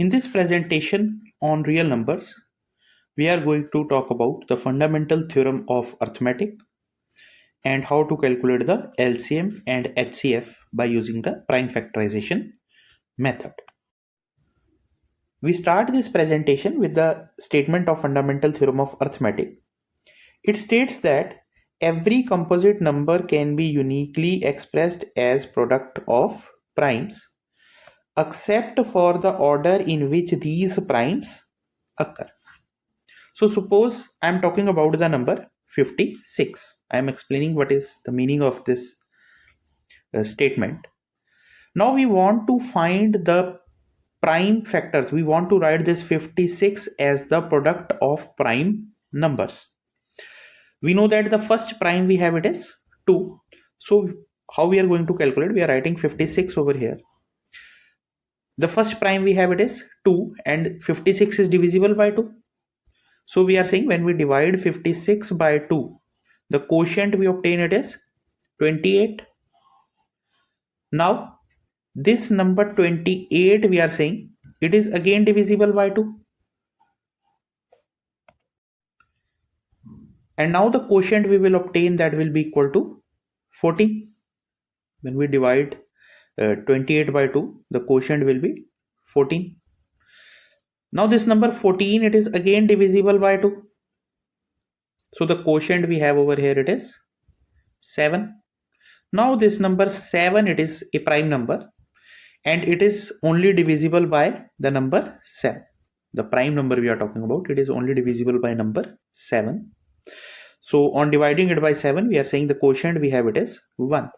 In this presentation on real numbers, we are going to talk about the fundamental theorem of arithmetic and how to calculate the LCM and HCF by using the prime factorization method. We start this presentation with the statement of fundamental theorem of arithmetic. It states that every composite number can be uniquely expressed as product of primes except for the order in which these primes occur. So suppose I am talking about the number 56. I am explaining what is the meaning of this statement. Now we want to find the prime factors. We want to write this 56 as the product of prime numbers. We know that the first prime we have it is 2. So how we are going to calculate? We are writing 56 over here. The first prime we have it is 2 and 56 is divisible by 2. So we are saying when we divide 56 by 2, the quotient we obtain it is 28. Now this number 28 we are saying it is again divisible by 2. And now the quotient we will obtain that will be equal to 14. When we divide 28 by 2, the quotient will be 14. Now this number 14 it is again divisible by 2. So the quotient we have over here it is 7. Now this number 7 it is a prime number and it is only divisible by the number 7. The prime number we are talking about, it is only divisible by number 7. So on dividing it by 7 we are saying the quotient we have it is 1.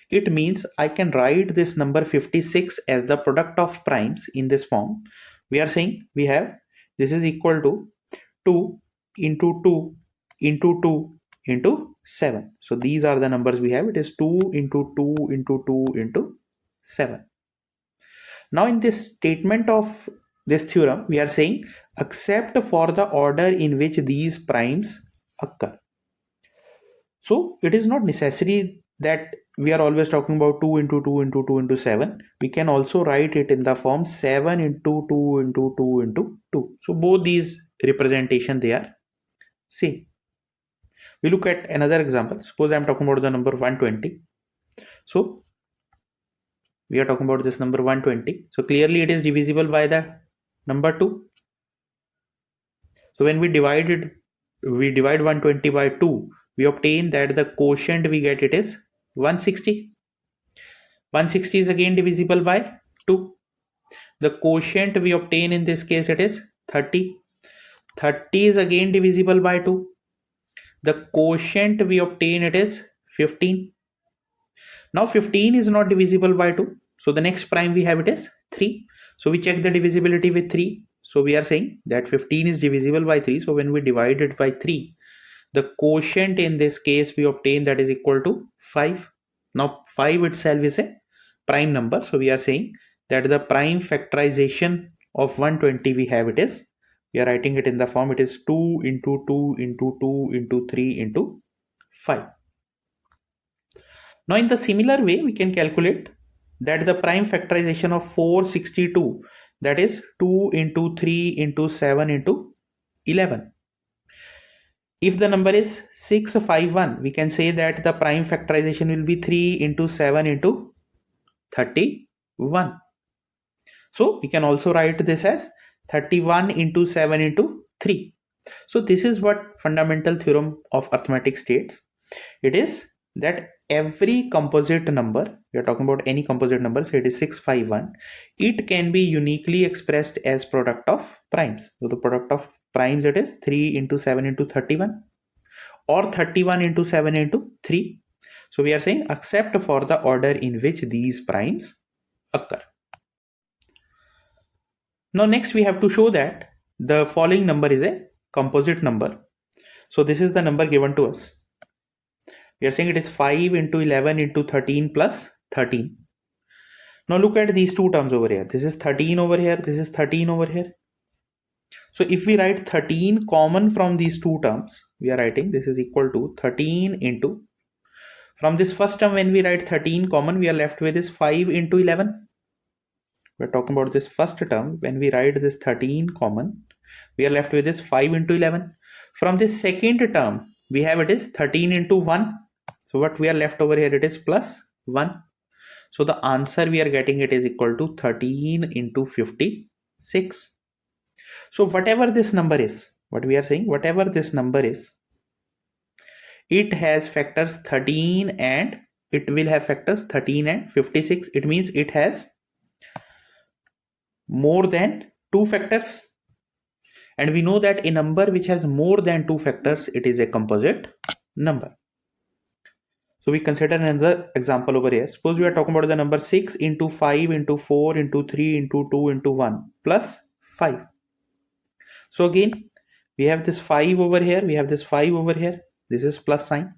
It means I can write this number 56 as the product of primes in this form. We are saying we have this is equal to 2 into 2 into 2 into 7. So these are the numbers we have. It is 2 into 2 into 2 into 7. Now in this statement of this theorem, we are saying except for the order in which these primes occur. So it is not necessary that we are always talking about 2 into 2 into 2 into 7. We can also write it in the form 7 into 2 into 2 into 2. So both these representation they are same. We look at another example. Suppose I am talking about the number 120. So we are talking about this number 120. So clearly it is divisible by the number 2. So when we divide 120 by 2, we obtain that the quotient we get it is 160. 160 is again divisible by 2. The quotient we obtain in this case it is 30. 30 is again divisible by 2. The quotient we obtain it is 15. Now 15 is not divisible by 2. So the next prime we have it is 3. So we check the divisibility with 3. So we are saying that 15 is divisible by 3. So when we divide it by 3, the quotient in this case we obtain that is equal to 5. Now 5 itself is a prime number. So we are saying that the prime factorization of 120 we have it is, we are writing it in the form it is 2 into 2 into 2 into 3 into 5. Now in the similar way we can calculate that the prime factorization of 462 that is 2 into 3 into 7 into 11. If the number is 651, we can say that the prime factorization will be 3 into 7 into 31. So we can also write this as 31 into 7 into 3. So this is what fundamental theorem of arithmetic states. It is that every composite number, we are talking about any composite number, say it is 651, it can be uniquely expressed as product of primes. So the product of primes it is 3 into 7 into 31 or 31 into 7 into 3. So we are saying except for the order in which these primes occur. Now next we have to show that the following number is a composite number. So this is the number given to us. We are saying it is 5 into 11 into 13 plus 13. Now look at these two terms over here. This is 13 over here. This is 13 over here. So if we write 13 common from these two terms, we are writing this is equal to 13 into, from this first term when we write 13 common, we are left with this 5 into 11. we're talking about this first term. When we write this 13 common, we are left with this 5 into 11. From this second term, we have it is 13 into 1. So what we are left over here, it is plus 1. So the answer we are getting, it is equal to 13 into 56. So whatever this number is, what we are saying, whatever this number is, it has factors 13 and it will have factors 13 and 56. It means it has more than 2 factors. And we know that a number which has more than 2 factors, it is a composite number. So we consider another example over here. Suppose we are talking about the number 6 into 5 into 4 into 3 into 2 into 1 plus 5. So again, we have this 5 over here, we have this 5 over here. This is plus sign.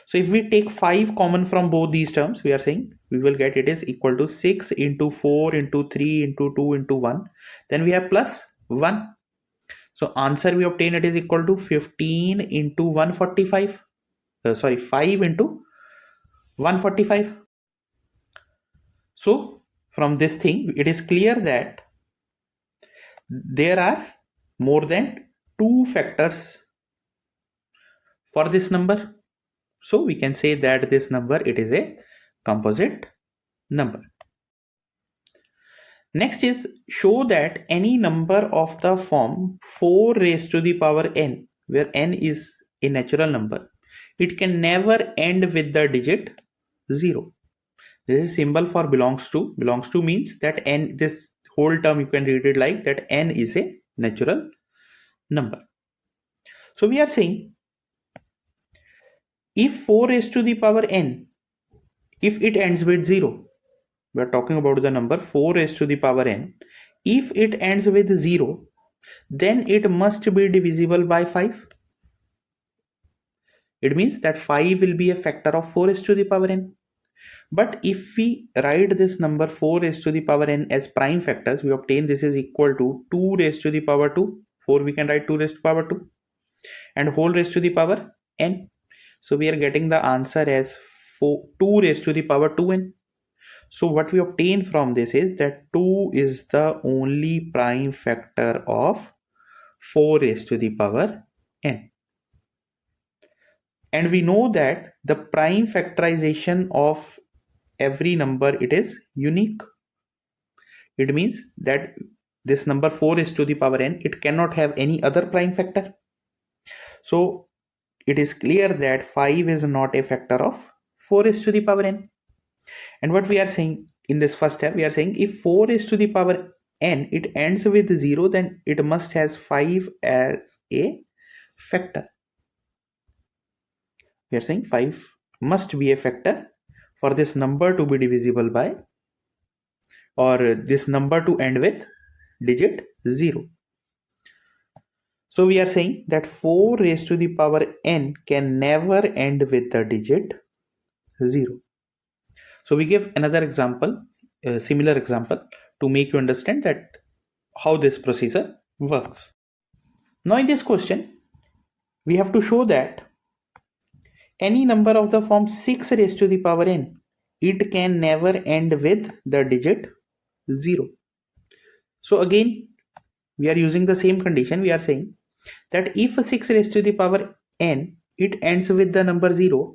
So if we take 5 common from both these terms, we are saying we will get it is equal to 6 into 4 into 3 into 2 into 1. Then we have plus 1. So answer we obtain, it is equal to 15 into 145. 5 into 145. So from this thing, it is clear that there are more than 2 factors for this number. So we can say that this number, it is a composite number. Next is show that any number of the form 4 raised to the power n, where n is a natural number, it can never end with the digit 0. This is symbol for belongs to. Belongs to means that n, this whole term you can read it like that n is a natural number. So we are saying if 4 raised to the power n, if it ends with 0, we are talking about the number 4 raised to the power n, if it ends with 0, then it must be divisible by 5. It means that 5 will be a factor of 4 raised to the power n. But if we write this number 4 raised to the power n as prime factors, we obtain this is equal to 2 raised to the power 2. 4 we can write 2 raised to the power 2 and whole raised to the power n. So we are getting the answer as 2 raised to the power 2n. So what we obtain from this is that 2 is the only prime factor of 4 raised to the power n. And we know that the prime factorization of every number, it is unique. It means that this number 4 raised to the power n, it cannot have any other prime factor. So it is clear that 5 is not a factor of 4 raised to the power n. And what we are saying in this first step, we are saying if 4 raised to the power n, it ends with 0, then it must has 5 as a factor. We are saying 5 must be a factor for this number to be divisible by, or this number to end with digit 0. So we are saying that 4 raised to the power n can never end with the digit 0. So we give another example, a similar example, to make you understand that how this procedure works. Now in this question, we have to show that any number of the form 6 raised to the power n, it can never end with the digit 0. So again, we are using the same condition. We are saying that if 6 raised to the power n, it ends with the number 0,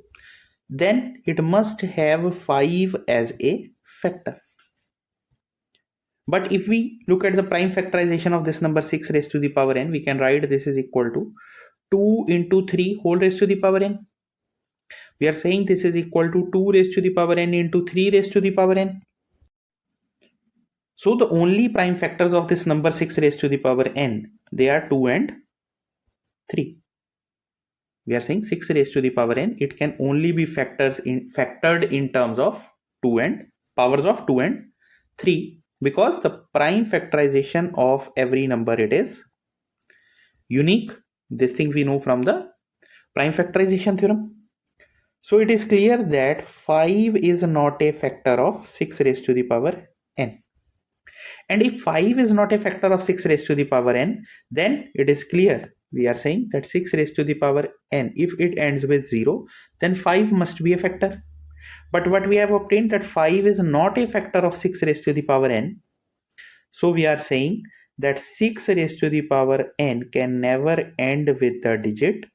then it must have 5 as a factor. But if we look at the prime factorization of this number 6 raised to the power n, we can write this is equal to 2 into 3 whole raised to the power n. We are saying this is equal to 2 raised to the power n into 3 raised to the power n. So the only prime factors of this number 6 raised to the power n, they are 2 and 3. We are saying 6 raised to the power n, it can only be factored in terms of 2 and powers of 2 and 3, because the prime factorization of every number, it is unique. This thing we know from the prime factorization theorem. So it is clear that 5 is not a factor of 6 raised to the power n. And if 5 is not a factor of 6 raised to the power n, then it is clear. We are saying that 6 raised to the power n, if it ends with 0, then 5 must be a factor. But what we have obtained, that 5 is not a factor of 6 raised to the power n. So we are saying that 6 raised to the power n can never end with the digit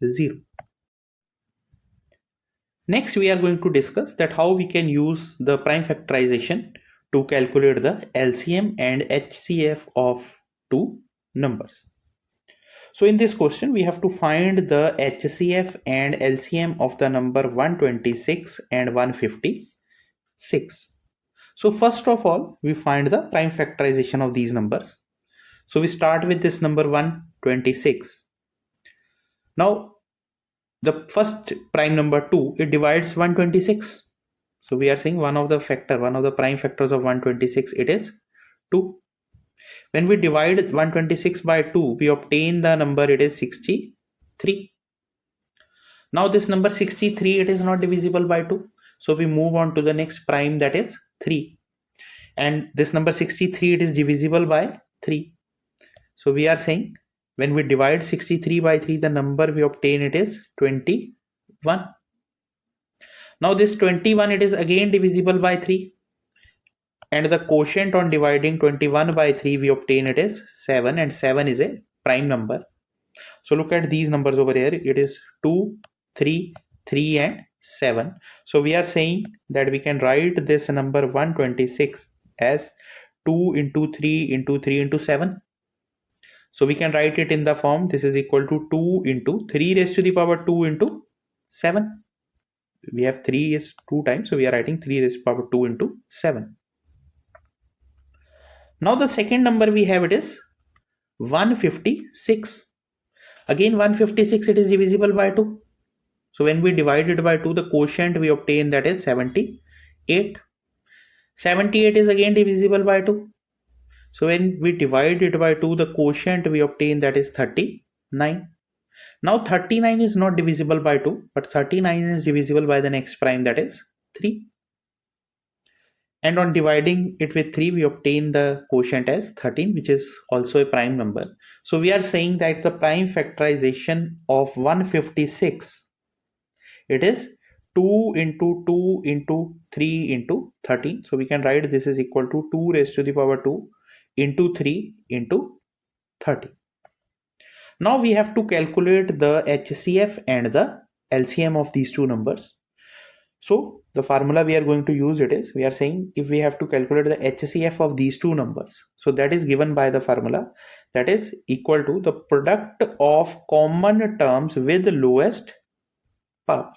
0. Next, we are going to discuss that how we can use the prime factorization to calculate the LCM and HCF of two numbers. So in this question, we have to find the HCF and LCM of the number 126 and 156. So first of all, we find the prime factorization of these numbers. So we start with this number 126. Now, the first prime number 2, it divides 126. So we are saying one of the prime factors of 126, it is 2. When we divide 126 by 2, we obtain the number, it is 63. Now this number 63, it is not divisible by 2. So we move on to the next prime, that is 3. And this number 63, it is divisible by 3. So we are saying when we divide 63 by 3, the number we obtain, it is 21. Now this 21, it is again divisible by 3. And the quotient on dividing 21 by 3, we obtain it is 7, and 7 is a prime number. So look at these numbers over here. It is 2, 3, 3 and 7. So we are saying that we can write this number 126 as 2 into 3 into 3 into 7. So we can write it in the form, this is equal to 2 into 3 raised to the power 2 into 7. We have 3 is 2 times, so we are writing 3 raised to the power 2 into 7. Now the second number we have, it is 156. Again 156, it is divisible by 2. So when we divide it by 2, the quotient we obtain, that is 78. 78 is again divisible by 2. So when we divide it by 2, the quotient we obtain, that is 39. Now 39 is not divisible by 2, but 39 is divisible by the next prime, that is 3. And on dividing it with 3, we obtain the quotient as 13, which is also a prime number. So we are saying that the prime factorization of 156, it is 2 into 2 into 3 into 13. So we can write this is equal to 2 raised to the power 2 into 3 into 30. Now we have to calculate the HCF and the LCM of these two numbers. So the formula we are going to use, it is, we are saying if we have to calculate the HCF of these two numbers, so that is given by the formula, that is equal to the product of common terms with lowest power.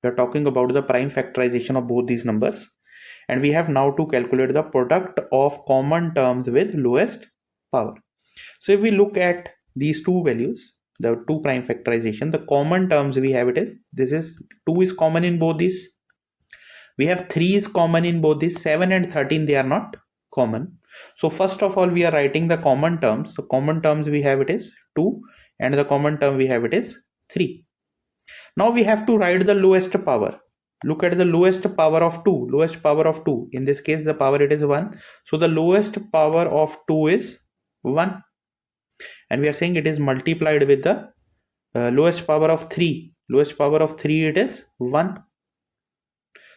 We are talking about the prime factorization of both these numbers, and we have now to calculate the product of common terms with lowest power. So if we look at these two values, the two prime factorization, the common terms we have, it is, this is 2 is common in both these. We have 3 is common in both these. 7 and 13, they are not common. So first of all, we are writing the common terms. The common terms we have, it is 2, and the common term we have, it is 3. Now we have to write the lowest power. Look at the lowest power of 2. Lowest power of 2. In this case, the power, it is 1. So the lowest power of 2 is 1. And we are saying it is multiplied with the lowest power of 3. Lowest power of 3, it is 1.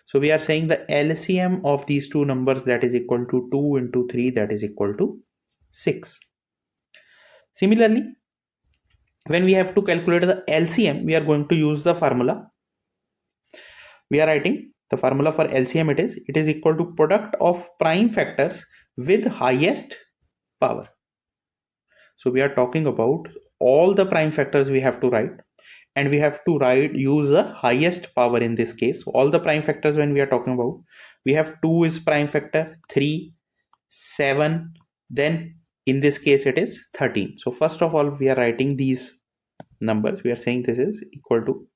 So we are saying the LCM of these two numbers, that is equal to 2 into 3, that is equal to 6. Similarly, when we have to calculate the LCM, we are going to use the formula. We are writing the formula for LCM, it is equal to product of prime factors with highest power. So we are talking about all the prime factors we have to write, and we have to use the highest power in this case. All the prime factors when we are talking about, we have 2 is prime factor, 3, 7, then in this case it is 13. So first of all, we are writing these numbers. We are saying this is equal to,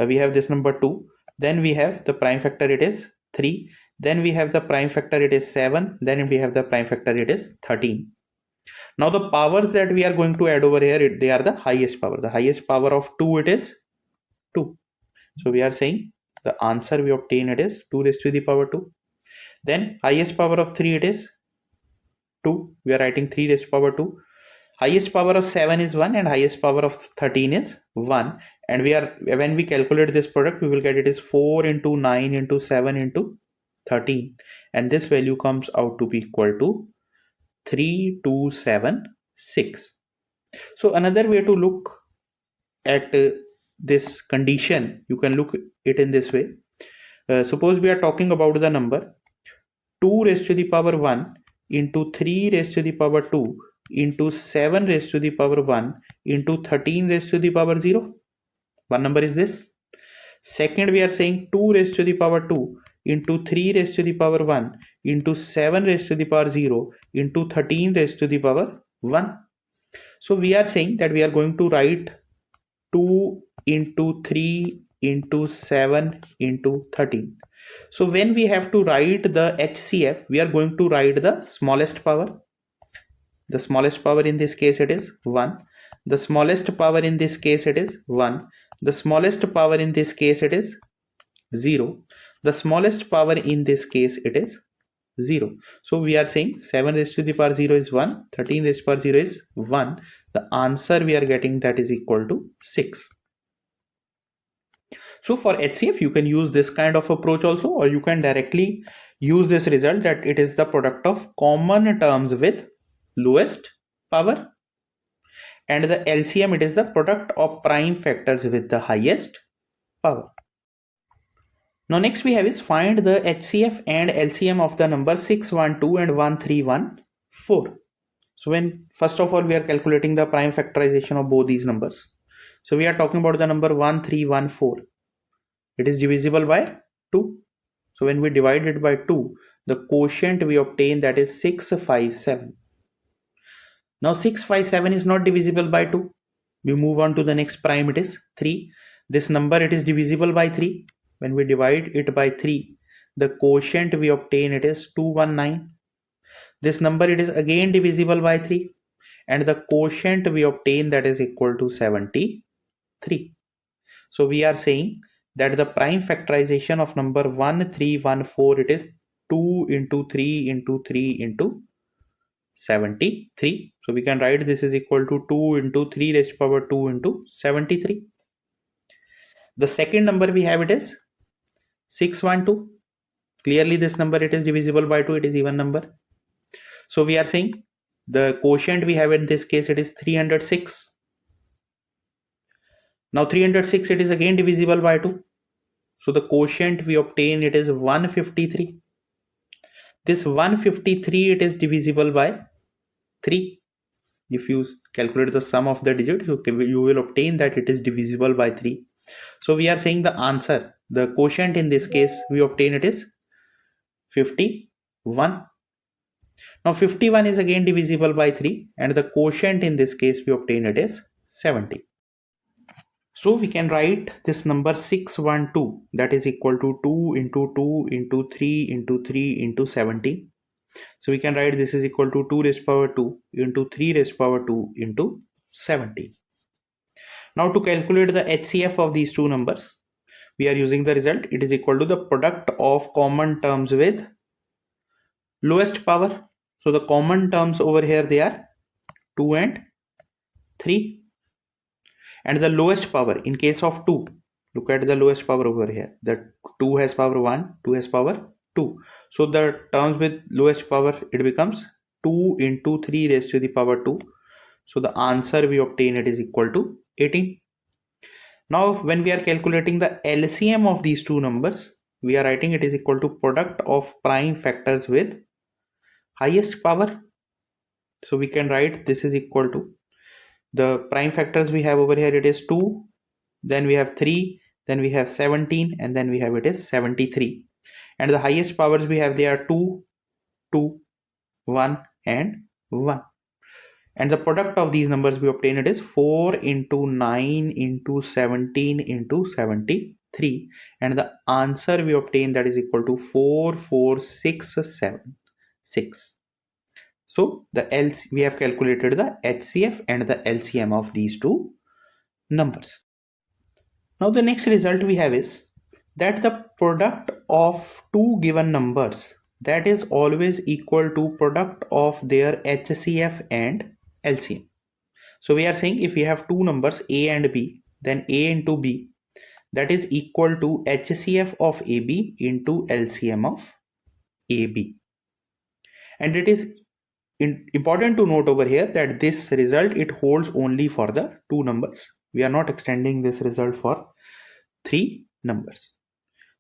we have this number 2, then we have the prime factor, it is 3, then we have the prime factor, it is 7, then we have the prime factor, it is 13. Now the powers that we are going to add over here, they are the highest power. The highest power of 2, it is 2. So we are saying the answer we obtain, it is 2 raised to the power 2. Then highest power of 3, it is 2. We are writing 3 raised to power 2. Highest power of 7 is 1, and highest power of 13 is 1. And when we calculate this product, we will get it is 4 into 9 into 7 into 13. And this value comes out to be equal to 3276. So another way to look at this condition, you can look it in this way. Suppose we are talking about the number 2 raised to the power 1 into 3 raised to the power 2 into 7 raised to the power 1 into 13 raised to the power 0. One number is this. Second, we are saying 2 raised to the power 2 into 3 raised to the power 1 into 7 raised to the power 0 into 13 raised to the power 1. So we are saying that we are going to write 2 into 3 into 7 into 13. So when we have to write the HCF, we are going to write the smallest power. The smallest power in this case it is 1. The smallest power in this case it is 1. The smallest power in this case it is 0. The smallest power in this case it is 0. So we are saying 7 raised to the power 0 is 1, 13 raised to the power 0 is 1. The answer we are getting that is equal to 6. So for HCF you can use this kind of approach also, or you can directly use this result that it is the product of common terms with lowest power, and the LCM it is the product of prime factors with the highest power. Now next we have is find the HCF and LCM of the number 612 and 1314. So when first of all we are calculating the prime factorization of both these numbers. So we are talking about the number 1314. It is divisible by 2. So when we divide it by 2, the quotient we obtain that is 657. Now 657 is not divisible by 2. We move on to the next prime, it is 3. This number it is divisible by 3. When we divide it by 3, the quotient we obtain it is 219. This number it is again divisible by 3, and the quotient we obtain that is equal to 73. So we are saying that the prime factorization of number 1314 it is 2 into 3 into 3 into 73. So we can write this is equal to 2 into 3 raised to power 2 into 73. The second number we have it is 612. Clearly this number it is divisible by 2, it is even number. So we are saying the quotient we have in this case it is 306. Now 306 it is again divisible by 2. So the quotient we obtain it is 153. This 153 it is divisible by 3. If you calculate the sum of the digits, you will obtain that it is divisible by 3. So we are saying the answer, the quotient in this case we obtain it is 51. Now 51 is again divisible by 3, and the quotient in this case we obtain it is 70. So we can write this number 612 that is equal to 2 into 2 into 3 into 3 into 70. So we can write this is equal to 2 raised to power 2 into 3 raised to power 2 into 70. Now to calculate the HCF of these two numbers, we are using the result. It is equal to the product of common terms with lowest power. So the common terms over here they are 2 and 3. And the lowest power in case of 2, look at the lowest power over here. That 2 has power 1, 2 has power 2. So the terms with lowest power it becomes 2 into 3 raised to the power 2. So the answer we obtain it is equal to 18. Now when we are calculating the LCM of these two numbers, we are writing it is equal to product of prime factors with highest power. So we can write this is equal to the prime factors we have over here it is 2, then we have 3, then we have 17, and then we have it is 73. And the highest powers we have they are 2, 2, 1 and 1. And the product of these numbers we obtain it is 4 into 9 into 17 into 73. And the answer we obtain that is equal to 44676. So we have calculated the HCF and the LCM of these two numbers. Now the next result we have is that the product of two given numbers that is always equal to product of their HCF and LCM. So we are saying if we have two numbers A and B, then A into B that is equal to HCF of AB into LCM of AB. And it is important to note over here that this result, it holds only for the two numbers. We are not extending this result for three numbers.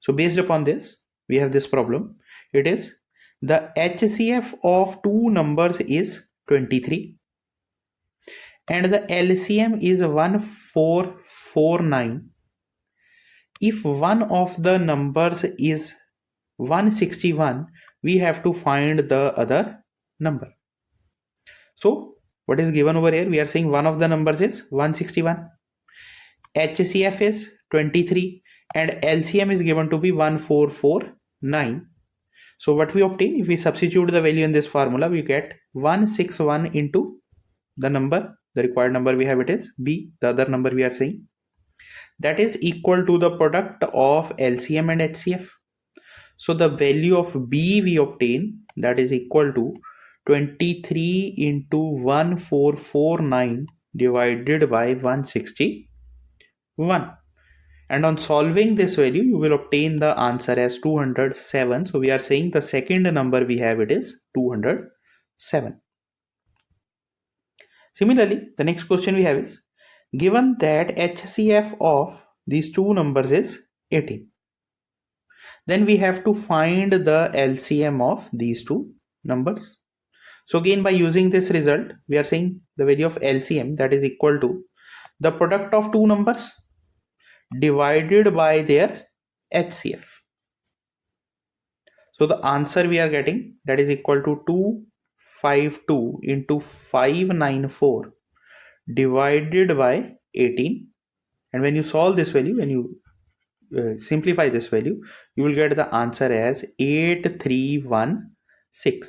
So based upon this, we have this problem. It is the HCF of two numbers is 23 and the LCM is 1449. If one of the numbers is 161, we have to find the other number. So what is given over here? We are saying one of the numbers is 161, HCF is 23 and LCM is given to be 1449. So what we obtain, if we substitute the value in this formula, we get 161 into the number, the required number we have, it is B, the other number we are saying, that is equal to the product of LCM and HCF. So the value of B we obtain, that is equal to 23 into 1449 divided by 161. And on solving this value, you will obtain the answer as 207. So we are saying the second number we have, it is 207. Similarly, the next question we have is, given that HCF of these two numbers is 18, then we have to find the LCM of these two numbers. So again, by using this result, we are saying the value of LCM, that is equal to the product of two numbers divided by their HCF. So the answer we are getting, that is equal to 252 into 594 divided by 18. And when you solve this value, when you simplify this value, you will get the answer as 8316.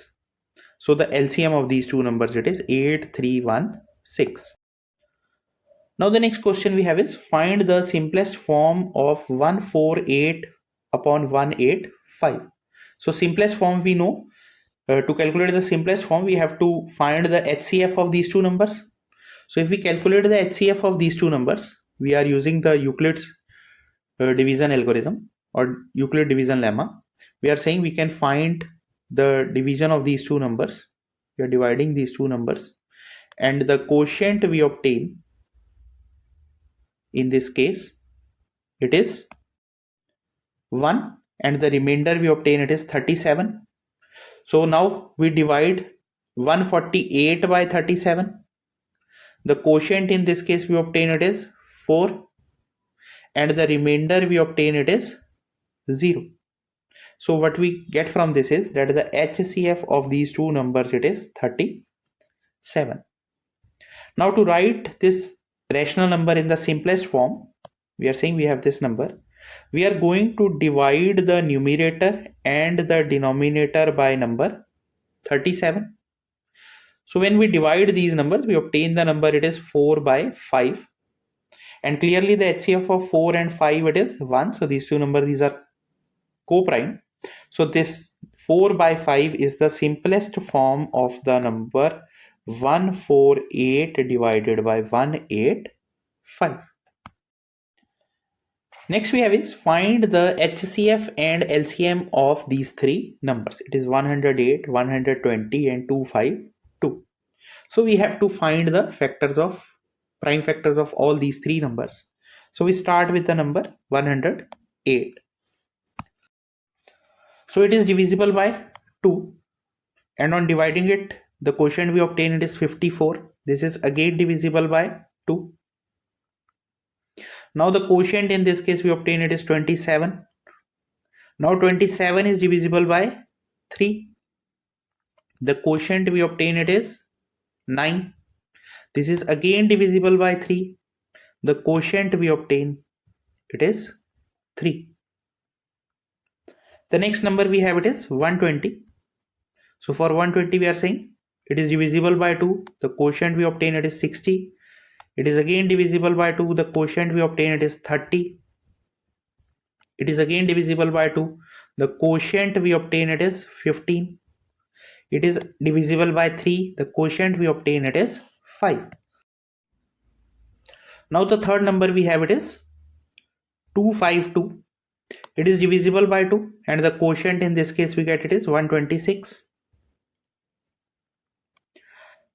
So the LCM of these two numbers, it is 8316. Now the next question we have is, find the simplest form of 148 upon 185. So simplest form we know, to calculate the simplest form, we have to find the HCF of these two numbers. So if we calculate the HCF of these two numbers, we are using the Euclid's division algorithm or Euclid division lemma. We are saying we can find the division of these two numbers. We are dividing these two numbers and the quotient we obtain, in this case, it is 1 and the remainder we obtain, it is 37. So now we divide 148 by 37. The quotient in this case we obtain, it is 4 and the remainder we obtain, it is 0. So what we get from this is that the HCF of these two numbers, it is 37. Now to write this rational number in the simplest form, we are saying we have this number. We are going to divide the numerator and the denominator by number 37. So when we divide these numbers, we obtain the number, it is 4 by 5. And clearly the HCF of 4 and 5, it is 1. So these two numbers, these are co-prime. So this 4 by 5 is the simplest form of the number 148 divided by 185. Next we have is, find the HCF and LCM of these three numbers. It is 108, 120 and 252. So we have to find the factors of prime factors of all these three numbers. So we start with the number 108. So it is divisible by 2 and on dividing it, the quotient we obtain, it is 54. This is again divisible by 2. Now the quotient in this case we obtain, it is 27. Now 27 is divisible by 3. The quotient we obtain, it is 9. This is again divisible by 3. The quotient we obtain, it is 3. The next number we have, it is 120. So for 120 we are saying it is divisible by 2. The quotient we obtain, it is 60. It is again divisible by 2. The quotient we obtain, it is 30. It is again divisible by 2. The quotient we obtain, it is 15. It is divisible by 3. The quotient we obtain, it is 5. Now the third number we have, it is 252. It is divisible by 2 and the quotient in this case we get, it is 126.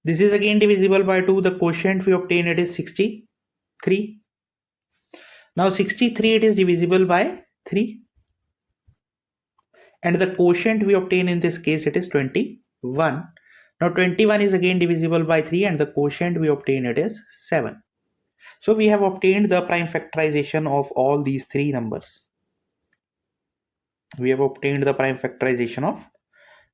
This is again divisible by 2. The quotient we obtain it is 63. Now 63 it is divisible by 3. And the quotient we obtain in this case it is 21. Now 21 is again divisible by 3 and the quotient we obtain it is 7. So we have obtained the prime factorization of all these three numbers. We have obtained the prime factorization of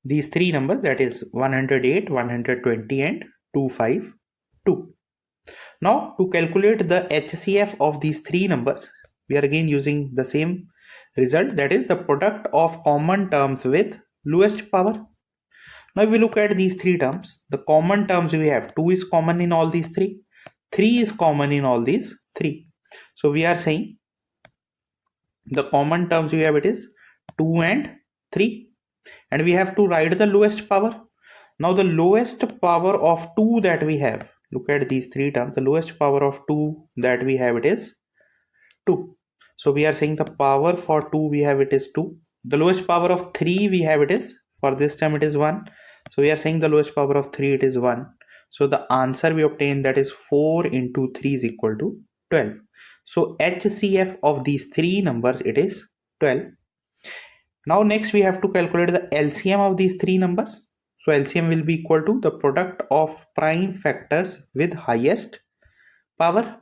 these three numbers, that is 108, 120 and 252. Now to calculate the HCF of these three numbers, we are again using the same result, that is the product of common terms with lowest power. Now if we look at these three terms, the common terms we have 2 is common in all these three, 3 is common in all these three. So we are saying the common terms we have it is 2 and 3, and we have to write the lowest power. Now the lowest power of 2 that we have, look at these three terms, the lowest power of 2 that we have it is 2. So we are saying the power for 2 we have it is 2. The lowest power of 3 we have it is, for this term it is 1. So we are saying the lowest power of 3 it is 1. So the answer we obtain, that is 4 into 3 is equal to 12. So HCF of these three numbers it is 12. Now next we have to calculate the LCM of these three numbers. So LCM will be equal to the product of prime factors with highest power.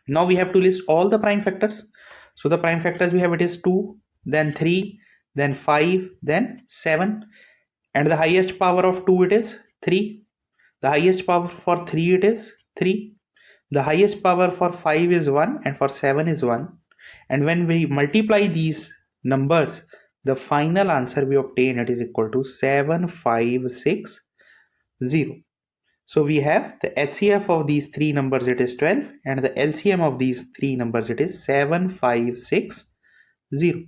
Now we have to list all the prime factors. So the prime factors we have it is 2, then 3, then 5, then 7, and the highest power of 2 it is 3. The highest power for 3 it is 3. The highest power for 5 is 1 and for 7 is 1. And when we multiply these numbers, the final answer we obtain it is equal to 7560. So we have the HCF of these three numbers it is 12 and the LCM of these three numbers it is 7560.